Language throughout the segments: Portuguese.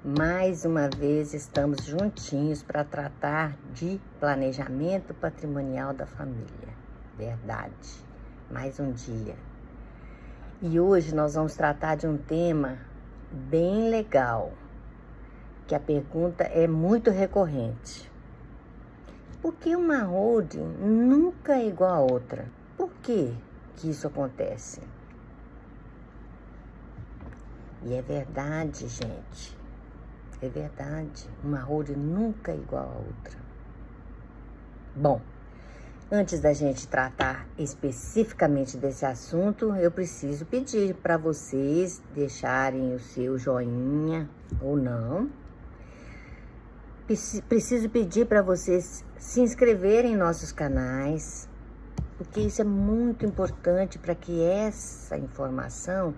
Mais uma vez estamos juntinhos para tratar de planejamento patrimonial da família. Verdade, mais um dia. E hoje nós vamos tratar de um tema bem legal, que a pergunta é muito recorrente. Por que uma holding nunca é igual a outra? Por que isso acontece? E é verdade, gente. É verdade. Uma holding nunca é igual a outra. Bom, antes da gente tratar especificamente desse assunto, eu preciso pedir para vocês deixarem o seu joinha ou não. Preciso pedir para vocês se inscreverem em nossos canais, porque isso é muito importante para que essa informação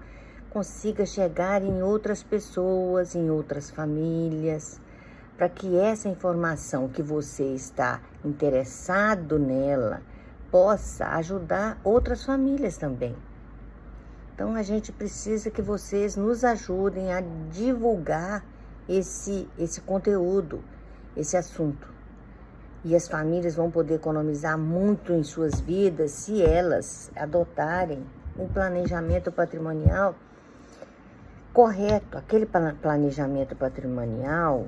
consiga chegar em outras pessoas, em outras famílias, para que essa informação que você está interessado nela possa ajudar outras famílias também. Então a gente precisa que vocês nos ajudem a divulgar esse conteúdo, esse assunto. E as famílias vão poder economizar muito em suas vidas se elas adotarem um planejamento patrimonial correto, aquele planejamento patrimonial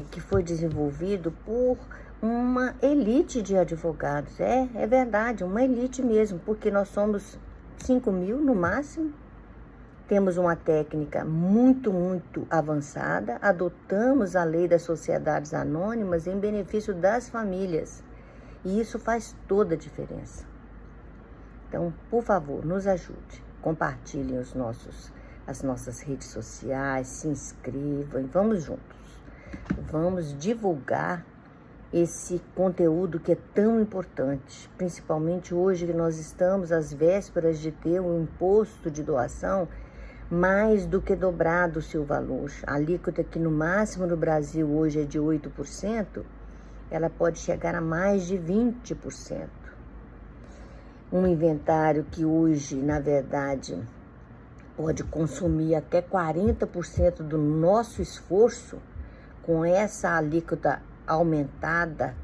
que foi desenvolvido por uma elite de advogados. É verdade, uma elite mesmo, porque nós somos 5.000 no máximo, temos uma técnica muito avançada, adotamos a lei das sociedades anônimas em benefício das famílias, e isso faz toda a diferença. Então, por favor, nos ajude, compartilhem as nossas redes sociais, se inscrevam e vamos juntos. Vamos divulgar esse conteúdo que é tão importante, principalmente hoje que nós estamos às vésperas de ter um imposto de doação mais do que dobrado o seu valor. A alíquota que no máximo no Brasil hoje é de 8%, ela pode chegar a mais de 20%. Um inventário que hoje, na verdade, pode consumir até 40% do nosso esforço, com essa alíquota aumentada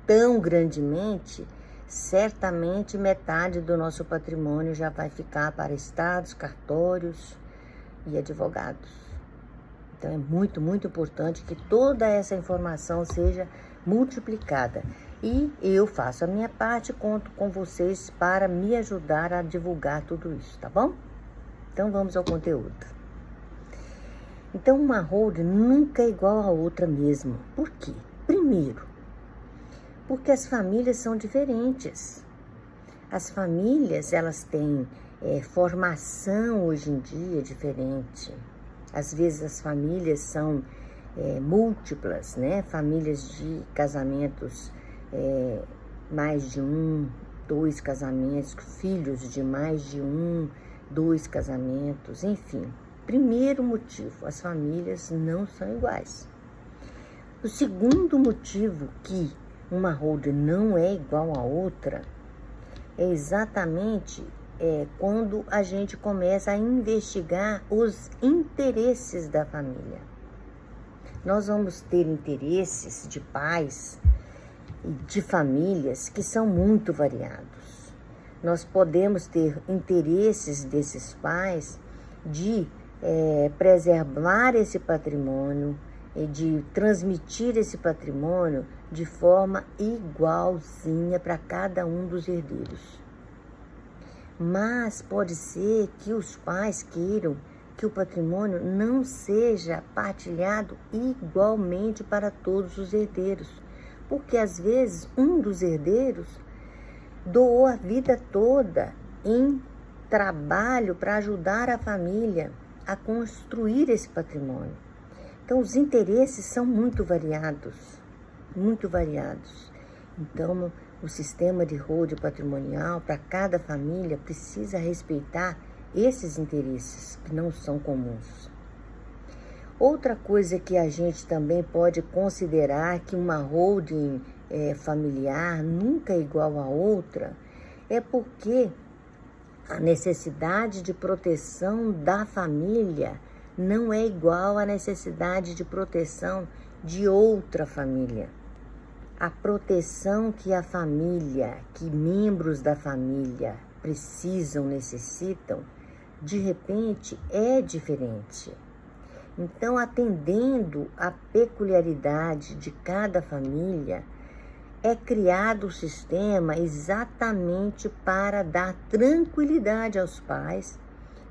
tão grandemente, certamente metade do nosso patrimônio já vai ficar para estados, cartórios e advogados. Então é muito importante que toda essa informação seja multiplicada. E eu faço a minha parte, conto com vocês para me ajudar a divulgar tudo isso, tá bom? Então vamos ao conteúdo. Então uma holding nunca é igual a outra mesmo. Por quê? Primeiro, porque as famílias são diferentes. As famílias, elas têm formação hoje em dia diferente. Às vezes as famílias são múltiplas, né? Famílias de casamentos, mais de 1, 2 casamentos, filhos de mais de 1, 2 casamentos, enfim. Primeiro motivo, as famílias não são iguais. O segundo motivo que uma holding não é igual a outra é exatamente quando a gente começa a investigar os interesses da família. Nós vamos ter interesses de pais e de famílias que são muito variados. Nós podemos ter interesses desses pais de preservar esse patrimônio e de transmitir esse patrimônio de forma igualzinha para cada um dos herdeiros. Mas pode ser que os pais queiram que o patrimônio não seja partilhado igualmente para todos os herdeiros, porque às vezes um dos herdeiros doou a vida toda em trabalho para ajudar a família a construir esse patrimônio. Então, os interesses são muito variados. Então, o sistema de holding patrimonial para cada família precisa respeitar esses interesses que não são comuns. Outra coisa que a gente também pode considerar que uma holding familiar nunca é igual a outra é porque a necessidade de proteção da família não é igual à necessidade de proteção de outra família. A proteção que a família, que membros da família precisam, necessitam, de repente é diferente. Então, atendendo à peculiaridade de cada família, é criado o sistema exatamente para dar tranquilidade aos pais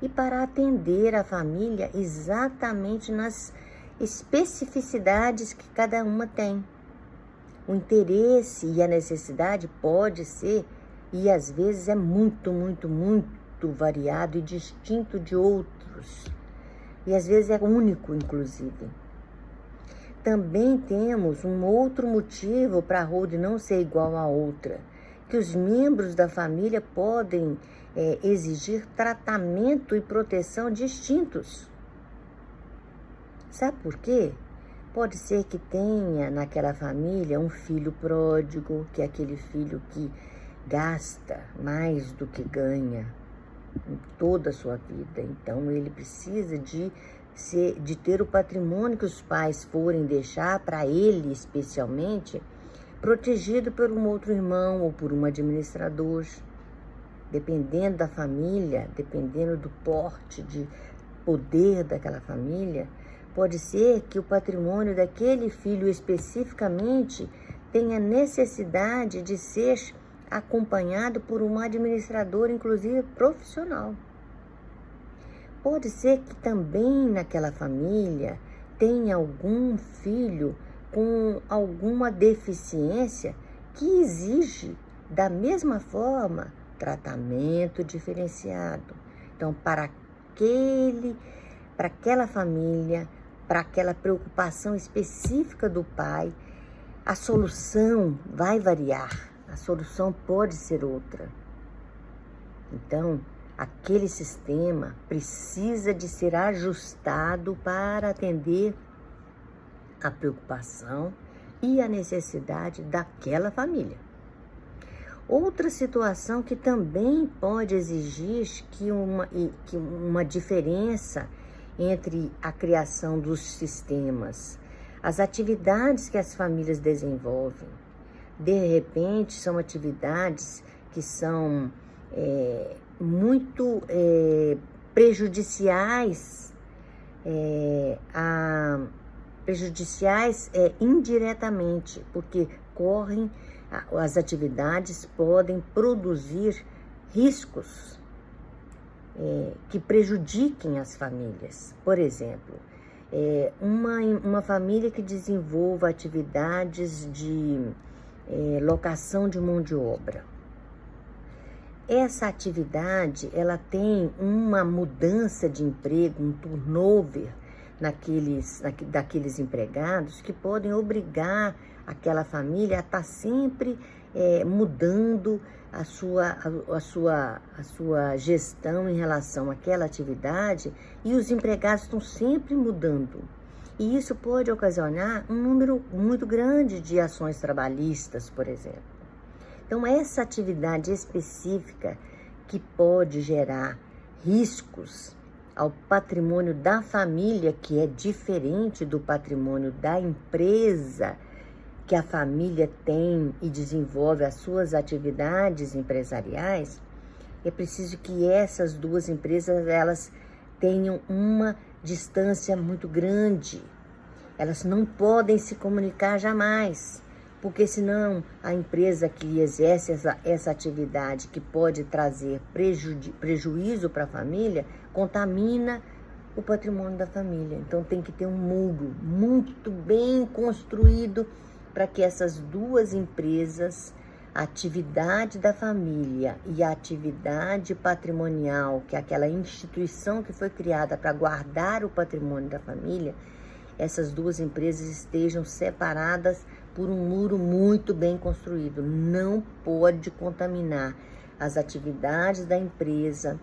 e para atender a família exatamente nas especificidades que cada uma tem. O interesse e a necessidade pode ser, e às vezes é muito variado e distinto de outros. E às vezes é único, inclusive. Também temos um outro motivo para a Holding não ser igual a outra, que os membros da família podem exigir tratamento e proteção distintos. Sabe por quê? Pode ser que tenha naquela família um filho pródigo, que é aquele filho que gasta mais do que ganha em toda a sua vida. Então, ele precisa de ter o patrimônio que os pais forem deixar para ele, especialmente, protegido por um outro irmão ou por um administrador. Dependendo da família, dependendo do porte de poder daquela família, pode ser que o patrimônio daquele filho especificamente tenha necessidade de ser acompanhado por um administrador, inclusive profissional. Pode ser que também naquela família tenha algum filho com alguma deficiência que exige, da mesma forma, tratamento diferenciado. Então, para aquela família, para aquela preocupação específica do pai, a solução vai variar, a solução pode ser outra. Então, aquele sistema precisa de ser ajustado para atender a preocupação e a necessidade daquela família. Outra situação que também pode exigir que uma diferença entre a criação dos sistemas, as atividades que as famílias desenvolvem. De repente, são atividades que são muito prejudiciais indiretamente, porque as atividades podem produzir riscos que prejudiquem as famílias. Por exemplo, uma família que desenvolva atividades de locação de mão de obra. Essa atividade, ela tem uma mudança de emprego, um turnover daqueles empregados que podem obrigar aquela família a estar sempre mudando a sua gestão em relação àquela atividade, e os empregados estão sempre mudando. E isso pode ocasionar um número muito grande de ações trabalhistas, por exemplo. Então, essa atividade específica que pode gerar riscos ao patrimônio da família, que é diferente do patrimônio da empresa que a família tem e desenvolve as suas atividades empresariais, é preciso que essas duas empresas elas tenham uma distância muito grande. Elas não podem se comunicar jamais, porque senão a empresa que exerce essa atividade, que pode trazer prejuízo para a família, contamina o patrimônio da família. Então tem que ter um muro muito bem construído para que essas duas empresas, a atividade da família e a atividade patrimonial, que é aquela instituição que foi criada para guardar o patrimônio da família, essas duas empresas estejam separadas por um muro muito bem construído. Não pode contaminar as atividades da empresa,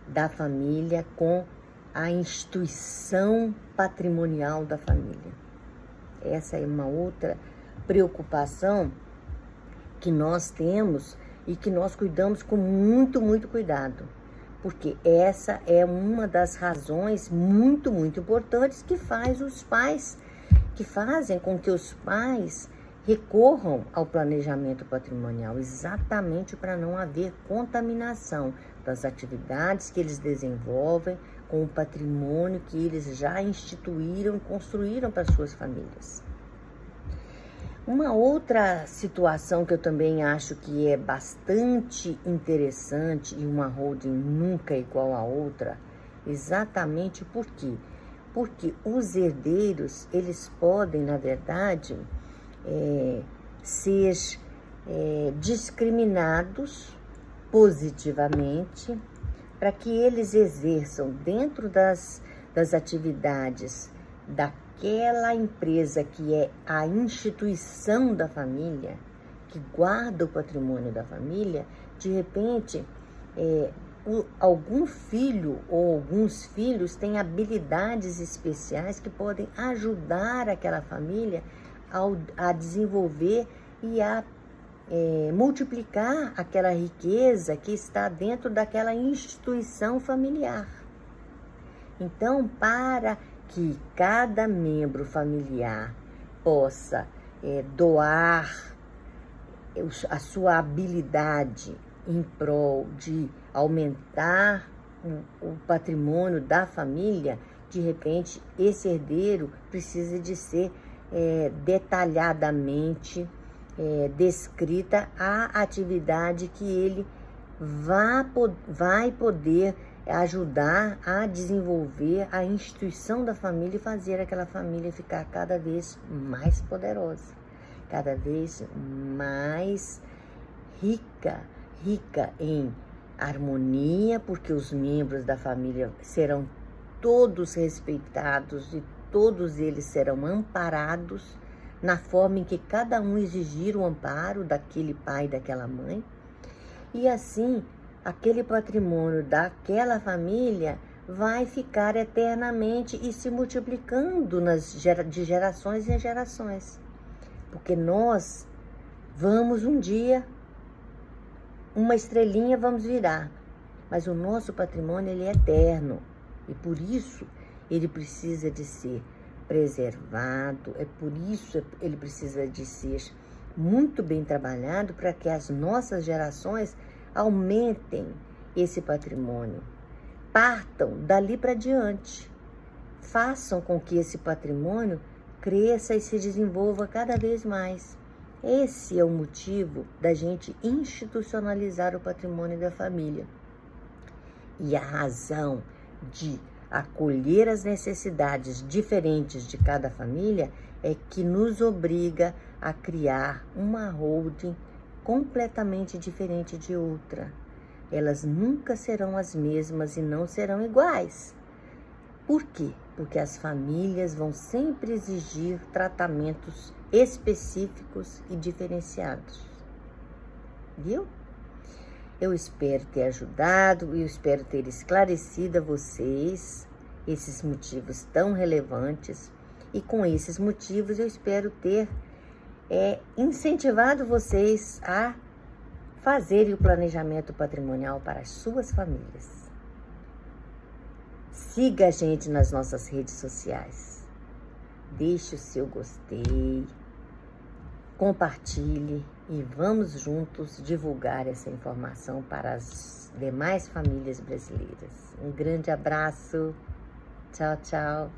da família, com a instituição patrimonial da família. Essa é uma outra preocupação que nós temos e que nós cuidamos com muito cuidado. porque essa é uma das razões muito, muito importantes que fazem com que os pais recorram ao planejamento patrimonial, exatamente para não haver contaminação das atividades que eles desenvolvem com o patrimônio que eles já instituíram e construíram para suas famílias. Uma outra situação que eu também acho que é bastante interessante, e uma holding nunca é igual a outra, exatamente por quê? Porque os herdeiros, eles podem, na verdade, ser discriminados positivamente para que eles exerçam dentro das atividades daquela empresa que é a instituição da família, que guarda o patrimônio da família. De repente, algum filho ou alguns filhos têm habilidades especiais que podem ajudar aquela família a desenvolver e a multiplicar aquela riqueza que está dentro daquela instituição familiar. Então, para que cada membro familiar possa doar a sua habilidade em prol de aumentar o patrimônio da família, de repente, esse herdeiro precisa de ser detalhadamente descrita a atividade que ele vai poder ajudar a desenvolver a instituição da família e fazer aquela família ficar cada vez mais poderosa, cada vez mais rica em harmonia, porque os membros da família serão todos respeitados e todos eles serão amparados na forma em que cada um exigir o amparo daquele pai e daquela mãe. E assim, aquele patrimônio daquela família vai ficar eternamente e se multiplicando de gerações em gerações. Porque nós vamos um dia, uma estrelinha vamos virar, mas o nosso patrimônio ele é eterno e por isso ele precisa de ser preservado, por isso ele precisa de ser muito bem trabalhado para que as nossas gerações aumentem esse patrimônio, partam dali para diante, façam com que esse patrimônio cresça e se desenvolva cada vez mais. Esse é o motivo da gente institucionalizar o patrimônio da família. E a razão de acolher as necessidades diferentes de cada família é que nos obriga a criar uma holding completamente diferente de outra. Elas nunca serão as mesmas e não serão iguais. Por quê? Porque as famílias vão sempre exigir tratamentos específicos e diferenciados. Viu? Eu espero ter ajudado, eu espero ter esclarecido a vocês esses motivos tão relevantes. E com esses motivos eu espero ter incentivado vocês a fazerem o planejamento patrimonial para as suas famílias. Siga a gente nas nossas redes sociais. Deixe o seu gostei, compartilhe e vamos juntos divulgar essa informação para as demais famílias brasileiras. Um grande abraço. Tchau, tchau.